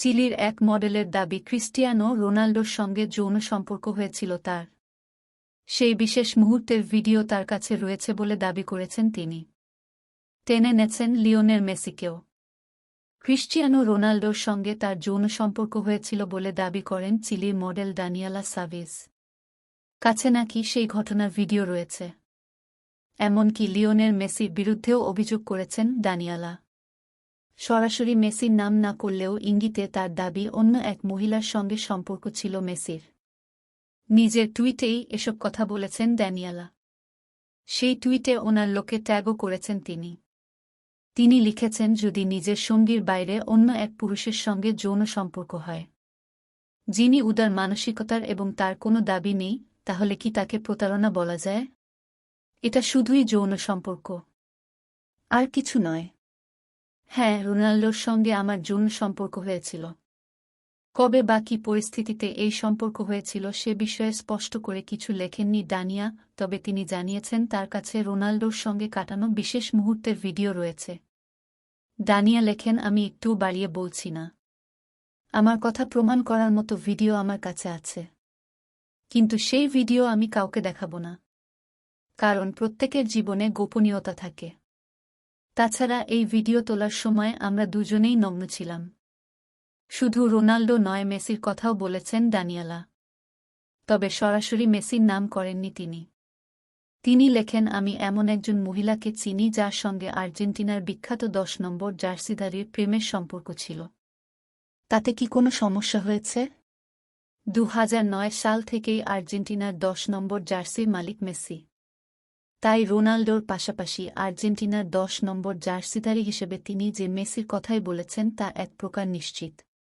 চিলির এক মডেলের দাবি ক্রিস্টিয়ানো রোনাল্ডোর সঙ্গে যৌন সম্পর্ক হয়েছিল তার। সেই বিশেষ মুহূর্তের ভিডিও তার কাছে রয়েছে বলে দাবি করেছেন তিনি। টেনে নেছেন লিওনেল মেসিকেও। ক্রিস্টিয়ানো রোনাল্ডোর সঙ্গে তার যৌন সম্পর্ক হয়েছিল বলে দাবি করেন চিলির মডেল দানিয়েলা সাভিজ। কাছে নাকি সেই ঘটনার ভিডিও রয়েছে। এমনকি লিওনেল মেসির বিরুদ্ধেও অভিযোগ করেছেন দানিয়েলা। সরাসরি মেসির নাম না করলেও ইঙ্গিতে তার দাবি অন্য এক মহিলার সঙ্গে সম্পর্ক ছিল মেসির। নিজের টুইটেই এসব কথা বলেছেন দানিয়েলা। সেই টুইটে ওনার লোকে ট্যাগও করেছেন তিনি। তিনি লিখেছেন, যদি নিজের সঙ্গীর বাইরে অন্য এক পুরুষের সঙ্গে যৌন সম্পর্ক হয়, যিনি উদার মানসিকতার এবং তার কোনো দাবি নেই, তাহলে কি তাকে প্রতারণা বলা যায়? এটা শুধুই যৌন সম্পর্ক, আর কিছু নয়। হ্যাঁ, রোনাল্ডোর সঙ্গে আমার যৌন সম্পর্ক হয়েছিল। কবে বা কী পরিস্থিতিতে এই সম্পর্ক হয়েছিল সে বিষয়ে স্পষ্ট করে কিছু লেখেননি দানিয়া, তবে তিনি জানিয়েছেন তার কাছে রোনাল্ডোর সঙ্গে কাটানো বিশেষ মুহূর্তের ভিডিও রয়েছে। দানিয়া লেখেন, আমি একটুও বাড়িয়ে বলছি না। আমার কথা প্রমাণ করার মতো ভিডিও আমার কাছে আছে, কিন্তু সেই ভিডিও আমি কাউকে দেখাব না, কারণ প্রত্যেকের জীবনে গোপনীয়তা থাকে। তাছাড়া এই ভিডিও তোলার সময় আমরা দুজনেই নগ্ন ছিলাম। শুধু রোনাল্ডো নয়, মেসির কথাও বলেছেন দানিয়েলা। তবে সরাসরি মেসির নাম করেননি তিনি। তিনি লেখেন, আমি এমন একজন মহিলাকে চিনি যার সঙ্গে আর্জেন্টিনার বিখ্যাত ১০ নম্বর জার্সিধারীর প্রেমের সম্পর্ক ছিল। তাতে কি কোনো সমস্যা হয়েছে? ২০০৯ সাল থেকেই আর্জেন্টিনার ১০ নম্বর জার্সির মালিক মেসি। তাই রোনাল্ডোর পাশাপাশি আর্জেন্টিনার ১০ নম্বর জার্সিধারী হিসেবে তিনি যে মেসির কথাই বলেছেন তা এক প্রকার নিশ্চিত।